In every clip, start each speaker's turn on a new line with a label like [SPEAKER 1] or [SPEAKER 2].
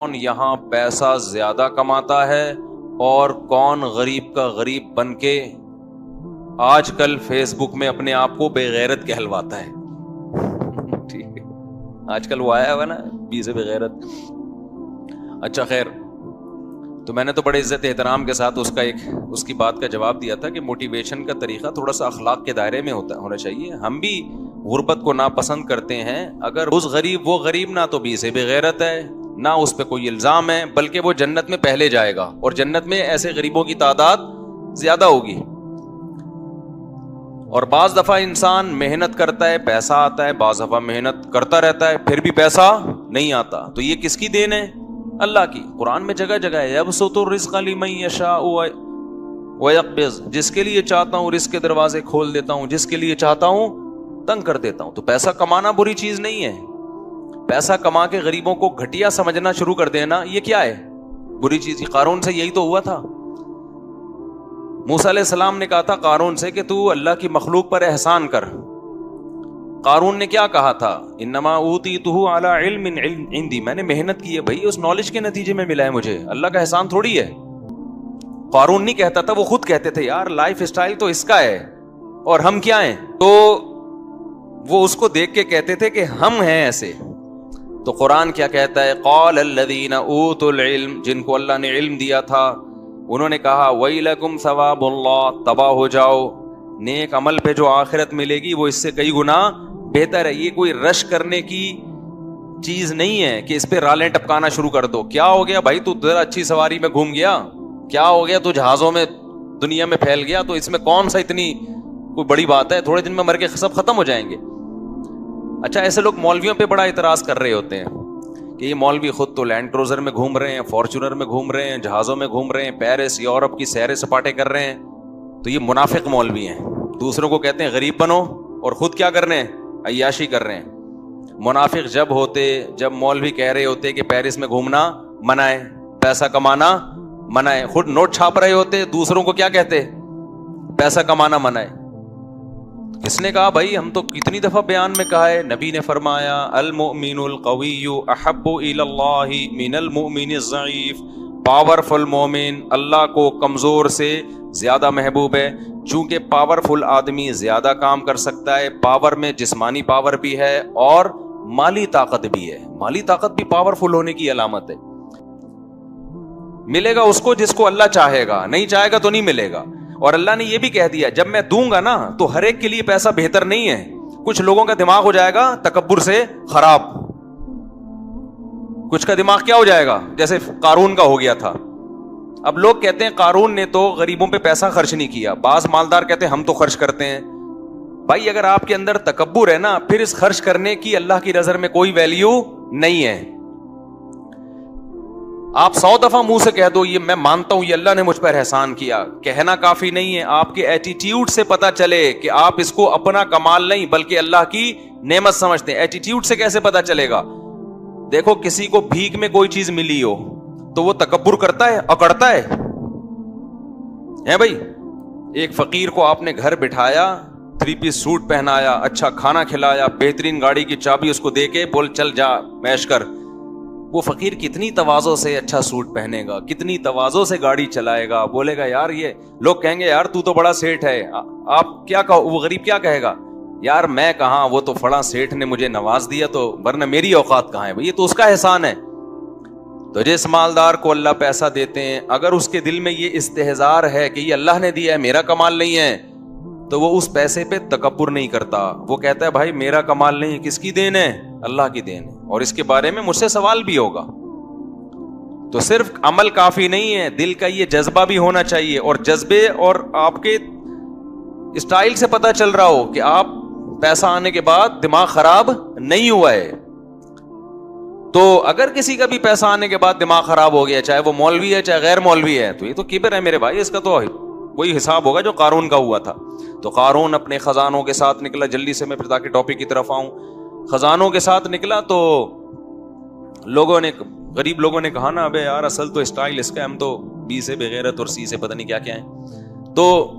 [SPEAKER 1] کون یہاں پیسہ زیادہ کماتا ہے اور کون غریب کا غریب بن کے آج کل فیس بک میں اپنے آپ کو بے غیرت کہلواتا ہے. ٹھیک ہے, آج کل وہ آیا ہوا نا بی سے بے غیرت. اچھا خیر, تو میں نے تو بڑے عزت احترام کے ساتھ اس کی بات کا جواب دیا تھا کہ موٹیویشن کا طریقہ تھوڑا سا اخلاق کے دائرے میں ہونا چاہیے. ہم بھی غربت کو ناپسند کرتے ہیں, اگر اس غریب وہ غریب نہ تو بی سے بے غیرت ہے نہ اس پہ کوئی الزام ہے, بلکہ وہ جنت میں پہلے جائے گا اور جنت میں ایسے غریبوں کی تعداد زیادہ ہوگی. اور بعض دفعہ انسان محنت کرتا ہے پیسہ آتا ہے, بعض دفعہ محنت کرتا رہتا ہے پھر بھی پیسہ نہیں آتا. تو یہ کس کی دین ہے؟ اللہ کی. قرآن میں جگہ جگہ ہے یبسط الرزق لمن یشاء ویقبض, جس کے لیے چاہتا ہوں رزق کے دروازے کھول دیتا ہوں, جس کے لیے چاہتا ہوں تنگ کر دیتا ہوں. تو پیسہ کمانا بری چیز نہیں ہے. پیسہ کما کے غریبوں کو گھٹیا سمجھنا شروع کر دینا یہ کیا ہے؟ بری چیز. قارون سے یہی تو ہوا تھا. موسیٰ علیہ السلام نے کہا تھا قارون سے کہ تو اللہ کی مخلوق پر احسان کر. قارون نے کیا کہا تھا؟ انما اوتیتہ علی علم عندی, میں نے محنت کی ہے بھائی, اس نالج کے نتیجے میں ملا ہے مجھے, اللہ کا احسان تھوڑی ہے. قارون نہیں کہتا تھا, وہ خود کہتے تھے یار لائف اسٹائل تو اس کا ہے اور ہم کیا ہیں. تو وہ اس کو دیکھ کے کہتے تھے کہ ہم ہیں ایسے. تو قرآن کیا کہتا ہے؟ قال الذین اوتوا العلم, جن کو اللہ نے علم دیا تھا انہوں نے کہا ویلکم ثواب اللہ, تباہ ہو جاؤ, نیک عمل پہ جو آخرت ملے گی وہ اس سے کئی گنا بہتر ہے. یہ کوئی رش کرنے کی چیز نہیں ہے کہ اس پہ رالیں ٹپکانا شروع کر دو. کیا ہو گیا بھائی, تو ذرا اچھی سواری میں گھوم گیا, کیا ہو گیا, تو جہازوں میں دنیا میں پھیل گیا, تو اس میں کون سا اتنی کوئی بڑی بات ہے, تھوڑے دن میں مر کے سب ختم ہو جائیں گے. اچھا, ایسے لوگ مولویوں پہ بڑا اعتراض کر رہے ہوتے ہیں کہ یہ مولوی خود تو لینڈ کروزر میں گھوم رہے ہیں, فارچونر میں گھوم رہے ہیں, جہازوں میں گھوم رہے ہیں, پیرس یورپ کی سیر سپاٹے کر رہے ہیں, تو یہ منافق مولوی ہیں. دوسروں کو کہتے ہیں غریب بنو اور خود کیا کر رہے ہیں؟ عیاشی کر رہے ہیں. منافق جب ہوتے جب مولوی کہہ رہے ہوتے کہ پیرس میں گھومنا منع ہے, پیسہ کمانا منع ہے, خود نوٹ چھاپ رہے ہوتے, دوسروں کو کیا کہتے؟ پیسہ کمانا منع ہے. کس نے کہا بھائی؟ ہم تو کتنی دفعہ بیان میں کہا ہے, نبی نے فرمایا المؤمن القوی احب الی اللہ من المؤمن الضعیف, پاورفل مومن اللہ کو کمزور سے زیادہ محبوب ہے. چونکہ پاورفل آدمی زیادہ کام کر سکتا ہے, پاور میں جسمانی پاور بھی ہے اور مالی طاقت بھی ہے. مالی طاقت بھی پاورفل ہونے کی علامت ہے. ملے گا اس کو جس کو اللہ چاہے گا, نہیں چاہے گا تو نہیں ملے گا. اور اللہ نے یہ بھی کہہ دیا جب میں دوں گا نا تو ہر ایک کے لیے پیسہ بہتر نہیں ہے. کچھ لوگوں کا دماغ ہو جائے گا تکبر سے خراب, کچھ کا دماغ کیا ہو جائے گا جیسے قارون کا ہو گیا تھا. اب لوگ کہتے ہیں قارون نے تو غریبوں پہ پیسہ خرچ نہیں کیا, بعض مالدار کہتے ہیں ہم تو خرچ کرتے ہیں. بھائی اگر آپ کے اندر تکبر ہے نا, پھر اس خرچ کرنے کی اللہ کی نظر میں کوئی ویلیو نہیں ہے. آپ 100 دفعہ منہ سے کہہ دو یہ میں مانتا ہوں یہ اللہ نے مجھ پر احسان کیا, کہنا کافی نہیں ہے. آپ کے ایٹیٹیوڈ سے پتا چلے کہ آپ اس کو اپنا کمال نہیں بلکہ اللہ کی نعمت سمجھتے ہیں. ایٹیٹیوڈ سے کیسے پتا چلے گا؟ دیکھو کسی کو بھیک میں کوئی چیز ملی ہو تو وہ تکبر کرتا ہے, اکڑتا ہے بھائی. ایک فقیر کو آپ نے گھر بٹھایا, 3 پیس سوٹ پہنایا, اچھا کھانا کھلایا, بہترین گاڑی کی چابی اس کو دے کے بول چل جا میش کر. وہ فقیر کتنی تواضع سے اچھا سوٹ پہنے گا, کتنی تواضع سے گاڑی چلائے گا, بولے گا یار یہ لوگ کہیں گے یار تو بڑا سیٹھ ہے. آپ کیا کہو, وہ غریب کیا کہے گا؟ یار میں کہاں, وہ تو فلاں سیٹھ نے مجھے نواز دیا تو ورنہ میری اوقات کہاں ہے بھائی, یہ تو اس کا احسان ہے. تو جس مالدار کو اللہ پیسہ دیتے ہیں اگر اس کے دل میں یہ استحزار ہے کہ یہ اللہ نے دیا ہے میرا کمال نہیں ہے, تو وہ اس پیسے پہ تکبر نہیں کرتا. وہ کہتا ہے بھائی میرا کمال نہیں, کس کی دین ہے؟ اللہ کی دین ہے, اور اس کے بارے میں مجھ سے سوال بھی ہوگا. تو صرف عمل کافی نہیں ہے, دل کا یہ جذبہ بھی ہونا چاہیے, اور جذبے اور آپ کے اسٹائل سے پتہ چل رہا ہو کہ آپ پیسہ آنے کے بعد دماغ خراب نہیں ہوا ہے. تو اگر کسی کا بھی پیسہ آنے کے بعد دماغ خراب ہو گیا, چاہے وہ مولوی ہے چاہے غیر مولوی ہے, تو یہ تو کبر ہے میرے بھائی. اس کا تو وہی حساب ہوگا جو قارون کا ہوا تھا. تو قارون اپنے خزانوں کے ساتھ نکلا, جلدی سے میں پھر تاکہ ٹاپک کی طرف آؤں. خزانوں کے ساتھ نکلا تو لوگوں نے, غریب لوگوں نے کہا نا ابے یار اصل تو اسٹائل اس کا, ہم تو بی سے بغیرت اور سی سے پتہ نہیں کیا کیا ہیں. تو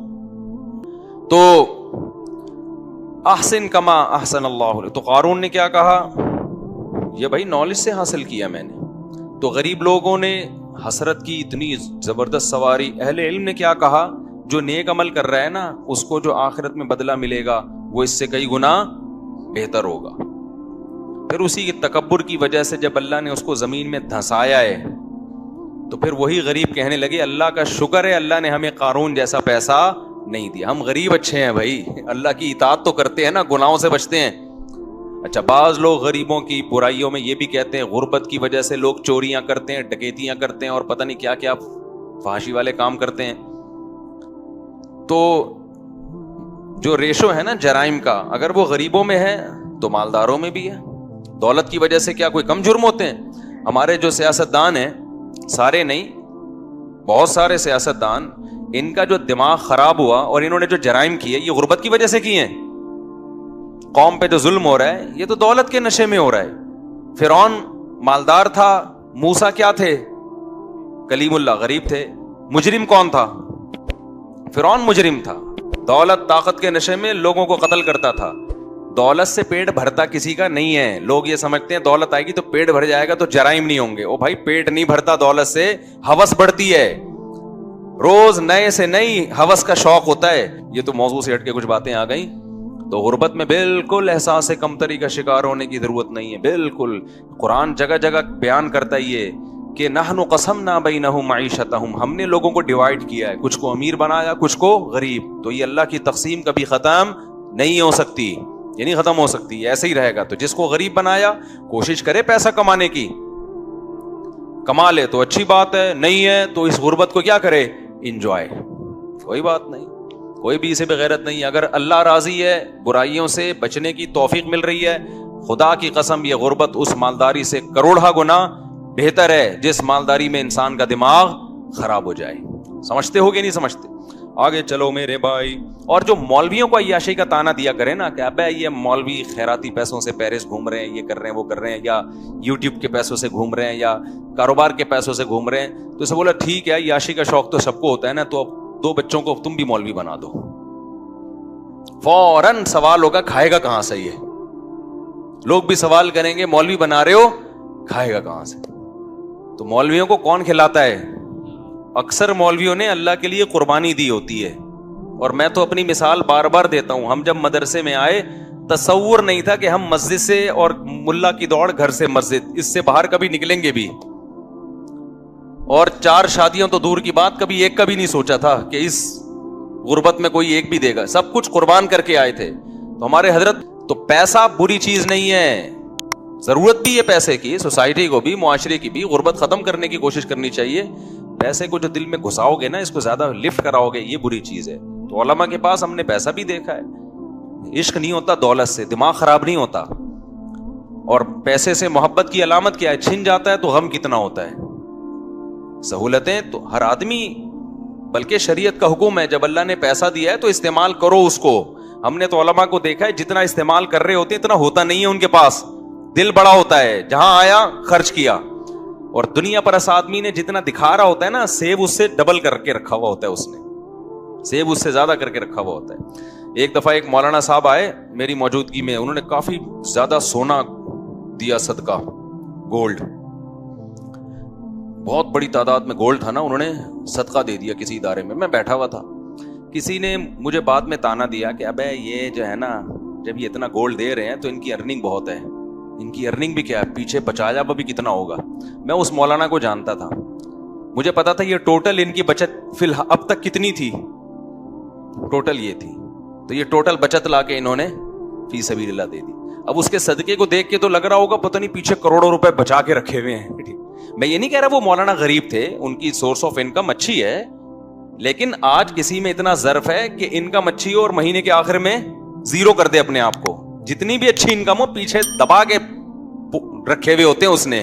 [SPEAKER 1] احسن کما احسن اللہ. تو قارون نے کیا کہا؟ یہ بھائی نالج سے حاصل کیا میں نے, تو غریب لوگوں نے حسرت کی اتنی زبردست سواری. اہل علم نے کیا کہا, جو نیک عمل کر رہا ہے نا اس کو جو آخرت میں بدلہ ملے گا وہ اس سے کئی گنا بہتر ہوگا. پھر اسی کی تکبر کی وجہ سے جب اللہ نے اس کو زمین میں دھنسایا ہے تو پھر وہی غریب کہنے لگے اللہ کا شکر ہے اللہ نے ہمیں قارون جیسا پیسہ نہیں دیا, ہم غریب اچھے ہیں بھائی, اللہ کی اطاعت تو کرتے ہیں نا, گناہوں سے بچتے ہیں. اچھا, بعض لوگ غریبوں کی برائیوں میں یہ بھی کہتے ہیں غربت کی وجہ سے لوگ چوریاں کرتے ہیں, ڈکیتیاں کرتے ہیں اور پتہ نہیں کیا کیا فحاشی والے کام کرتے ہیں. تو جو ریشو ہے نا جرائم کا, اگر وہ غریبوں میں ہے تو مالداروں میں بھی ہے. دولت کی وجہ سے کیا کوئی کم جرم ہوتے ہیں؟ ہمارے جو سیاستدان ہیں, سارے نہیں, بہت سارے سیاستدان, ان کا جو دماغ خراب ہوا اور انہوں نے جو جرائم کیے یہ غربت کی وجہ سے کیے ہیں. قوم پہ جو ظلم ہو رہا ہے یہ تو دولت کے نشے میں ہو رہا ہے. فرعون مالدار تھا, موسیٰ کیا تھے؟ کلیم اللہ, غریب تھے. مجرم کون تھا؟ فرعون مجرم تھا, دولت طاقت کے نشے میں لوگوں کو قتل کرتا تھا. دولت سے پیٹ بھرتا کسی کا نہیں ہے. لوگ یہ سمجھتے ہیں دولت آئے گی تو پیٹ بھر جائے گا تو جرائم نہیں ہوں گے. او بھائی, پیٹ نہیں بھرتا دولت سے, ہوس بڑھتی ہے. روز نئے سے نئی ہوس کا شوق ہوتا ہے. یہ تو موضوع سے ہٹ کے کچھ باتیں آ گئیں. تو غربت میں بالکل احساس کمتری کا شکار ہونے کی ضرورت نہیں ہے, بالکل. قرآن جگہ جگہ بیان کرتا ہے یہ کہ نحن قسمنا بینہم معیشتہم, ہم نے لوگوں کو ڈیوائیڈ کیا ہے, کچھ کو امیر بنایا کچھ کو غریب. تو یہ اللہ کی تقسیم کبھی ختم نہیں ہو سکتی, یہ نہیں ختم ہو سکتی, ایسے ہی رہے گا. تو جس کو غریب بنایا کوشش کرے پیسہ کمانے کی, کما لے تو اچھی بات ہے, نہیں ہے تو اس غربت کو کیا کرے, انجوائے, کوئی بات نہیں, کوئی بھی اسے بغیرت نہیں. اگر اللہ راضی ہے, برائیوں سے بچنے کی توفیق مل رہی ہے, خدا کی قسم یہ غربت اس مالداری سے کروڑہ گنا بہتر ہے جس مالداری میں انسان کا دماغ خراب ہو جائے. سمجھتے ہو کہ نہیں سمجھتے؟ آگے چلو میرے بھائی. اور جو مولویوں کو عیاشی کا تانا دیا کرے نا کہ ابے یہ مولوی خیراتی پیسوں سے پیرس گھوم رہے ہیں, یہ کر رہے ہیں, وہ کر رہے ہیں, یا یوٹیوب کے پیسوں سے گھوم رہے ہیں, یا کاروبار کے پیسوں سے گھوم رہے ہیں, تو اسے بولا ٹھیک ہے عیاشی کا شوق تو سب کو ہوتا ہے نا, تو اب 2 بچوں کو تم بھی مولوی بنا دو. فوراً سوال ہوگا کھائے گا کہاں سے؟ یہ لوگ بھی سوال کریں گے مولوی بنا رہے ہو, کھائے گا کہاں سے؟ تو مولویوں کو کون کھلاتا ہے؟ اکثر مولویوں نے اللہ کے لیے قربانی دی ہوتی ہے. اور میں تو اپنی مثال بار بار دیتا ہوں, ہم جب مدرسے میں آئے تصور نہیں تھا کہ ہم مسجد سے اور ملا کی دوڑ گھر سے مسجد, اس سے باہر کبھی نکلیں گے بھی. اور 4 شادیاں تو دور کی بات, کبھی ایک کا بھی نہیں سوچا تھا کہ اس غربت میں کوئی ایک بھی دے گا. سب کچھ قربان کر کے آئے تھے. تو ہمارے حضرت, تو پیسہ بری چیز نہیں ہے, ضرورت بھی ہے پیسے کی, سوسائٹی کو بھی, معاشرے کی بھی. غربت ختم کرنے کی کوشش کرنی چاہیے. پیسے کو جو دل میں گھساؤ گے نا, اس کو زیادہ لفٹ کراؤ گے, یہ بری چیز ہے. تو علماء کے پاس ہم نے پیسہ بھی دیکھا ہے. عشق نہیں ہوتا دولت سے, دماغ خراب نہیں ہوتا. اور پیسے سے محبت کی علامت کیا ہے؟ چھن جاتا ہے تو غم کتنا ہوتا ہے. سہولتیں تو ہر آدمی, بلکہ شریعت کا حکم ہے جب اللہ نے پیسہ دیا ہے تو استعمال کرو اس کو. ہم نے تو علماء کو دیکھا ہے جتنا استعمال کر رہے ہوتے ہیں اتنا ہوتا نہیں ہے ان کے پاس, دل بڑا ہوتا ہے, جہاں آیا خرچ کیا. اور دنیا پر اس آدمی نے جتنا دکھا رہا ہوتا ہے نا, سیب اس سے ڈبل کر کے رکھا ہوا ہوتا ہے, اس نے سیب اس سے زیادہ کر کے رکھا ہوا ہوتا ہے. ایک دفعہ ایک مولانا صاحب آئے میری موجودگی میں, انہوں نے کافی زیادہ سونا دیا صدقہ, گولڈ, بہت بڑی تعداد میں گولڈ تھا نا, انہوں نے صدقہ دے دیا کسی ادارے میں. میں بیٹھا ہوا تھا, کسی نے مجھے بعد میں تانا دیا کہ ابے یہ جو ہے نا, جب یہ اتنا گولڈ دے رہے ہیں تو ان کی ارننگ بہت ہے. ان کی ارننگ بھی کیا ہے, پیچھے بچایا بھی کتنا ہوگا. میں اس مولانا کو جانتا تھا, مجھے پتا تھا یہ ٹوٹل ان کی بچت فی الحال اب تک کتنی تھی, ٹوٹل یہ تھی. تو یہ ٹوٹل بچت لا کے انہوں نے فی سبیل اللہ دے دی. اب اس کے صدقے کو دیکھ کے تو لگ رہا ہوگا پتہ نہیں پیچھے کروڑوں روپے بچا کے رکھے ہوئے ہیں. میں یہ نہیں کہہ رہا وہ مولانا غریب تھے, ان کی سورس آف انکم اچھی ہے, لیکن آج کسی میں اتنا ظرف ہے کہ انکم اچھی ہو اور مہینے کے آخر میں زیرو کر دے اپنے آپ کو. جتنی بھی اچھی انکم ہو پیچھے دبا کے رکھے ہوئے ہوتے ہیں اس نے.